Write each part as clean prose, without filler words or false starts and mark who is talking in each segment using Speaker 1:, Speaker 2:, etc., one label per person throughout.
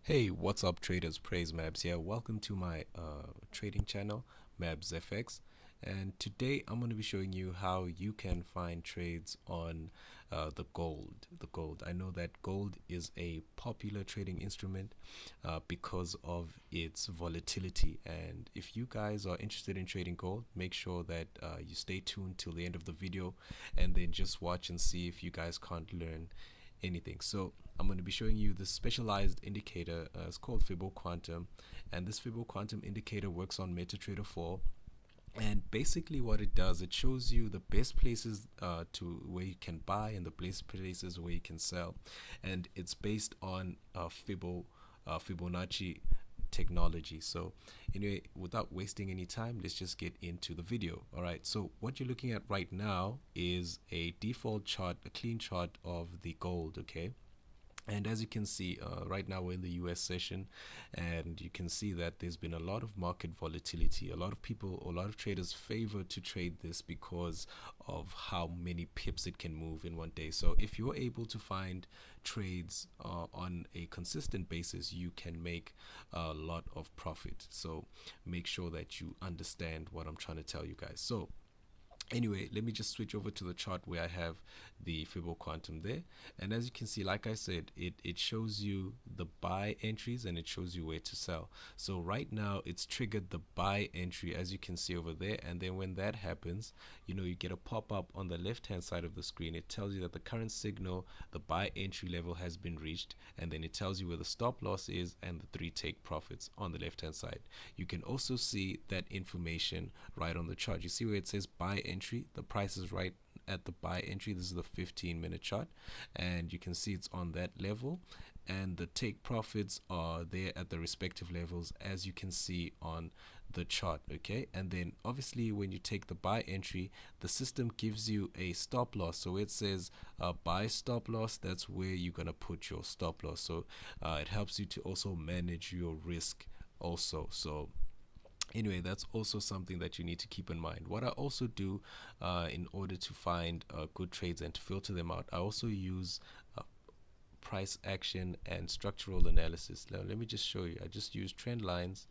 Speaker 1: Hey, what's up, traders? Praise Mabs here. Welcome to my trading channel, Mabs FX. And today I'm going to be showing you how you can find trades on the gold. I know that gold is a popular trading instrument because of its volatility. And if you guys are interested in trading gold, make sure that you stay tuned till the end of the video, and then just watch and see if you guys can't learn anything. So I'm going to be showing you this specialized indicator. It's called Fibbo Quantum, and this Fibbo Quantum indicator works on MetaTrader 4. And basically what it does, it shows you the best places to where you can buy and the best places where you can sell. And it's based on Fibonacci technology. So anyway, without wasting any time, let's just get into the video. All right, so what you're looking at right now is a default chart, a clean chart of the gold. Okay, and as you can see, right now we're in the US session, and you can see that there's been a lot of market volatility. A lot of people, a lot of traders favor to trade this because of how many pips it can move in one day. So if you're able to find trades on a consistent basis, you can make a lot of profit. So make sure that you understand what I'm trying to tell you guys. So anyway, let me just switch over to the chart where I have the Fibbo Quantum there, and as you can see, like I said, it shows you the buy entries and it shows you where to sell. So right now it's triggered the buy entry, as you can see over there, and then when that happens, you get a pop-up on the left hand side of the screen. It tells you that the current signal, the buy entry level, has been reached, and then it tells you where the stop loss is and the 3 take profits on the left hand side. You can also see that information right on the chart. You see where it says buy entry, the price is right at the buy entry. This is the 15-minute chart, and you can see it's on that level, and the take profits are there at the respective levels, as you can see on the chart. Okay, and then obviously when you take the buy entry, the system gives you a stop loss. So it says buy stop loss, that's where you're gonna put your stop loss. So it helps you to also manage your risk also. So anyway, that's also something that you need to keep in mind. What I also do in order to find good trades and to filter them out, I also use price action and structural analysis. Now let me just show you. I just use trend lines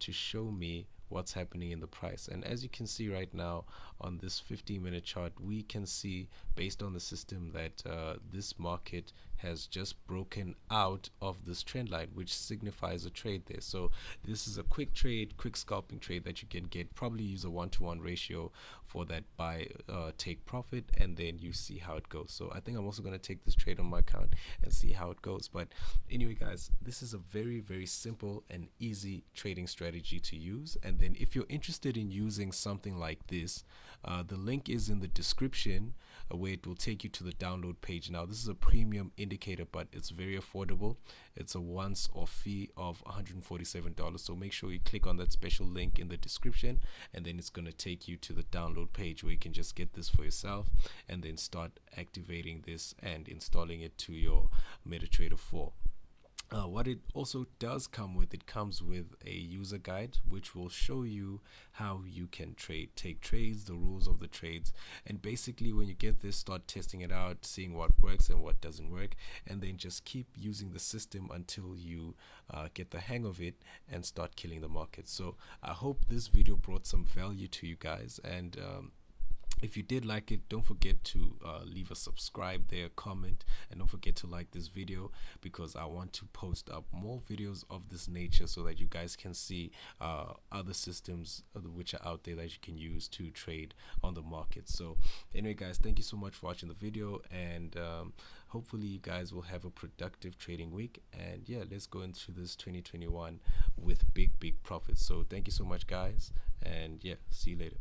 Speaker 1: to show me what's happening in the price, and as you can see right now on this 15-minute chart, we can see based on the system that this market has just broken out of this trend line, which signifies a trade there. So this is a quick trade, quick scalping trade that you can get. Probably use a 1-to-1 ratio for that buy take profit, and then you see how it goes. So I think I'm also going to take this trade on my account and see how it goes. But anyway guys, this is a very simple and easy trading strategy to use. And then if you're interested in using something like this, the link is in the description, where it will take you to the download page. Now this is a premium indicator, but it's very affordable. It's a once-off fee of $147. So make sure you click on that special link in the description, and then it's going to take you to the download page where you can just get this for yourself and then start activating this and installing it to your MetaTrader 4. What it also does come with, it comes with a user guide which will show you how you can take trades, the rules of the trades, and basically when you get this, start testing it out, seeing what works and what doesn't work, and then just keep using the system until you get the hang of it and start killing the market. So I hope this video brought some value to you guys, and if you did like it, don't forget to leave a subscribe there, comment, and don't forget to like this video, because I want to post up more videos of this nature so that you guys can see other systems which are out there that you can use to trade on the market. So anyway guys, thank you so much for watching the video, and hopefully you guys will have a productive trading week, and yeah, let's go into this 2021 with big profits. So thank you so much guys, and yeah, see you later.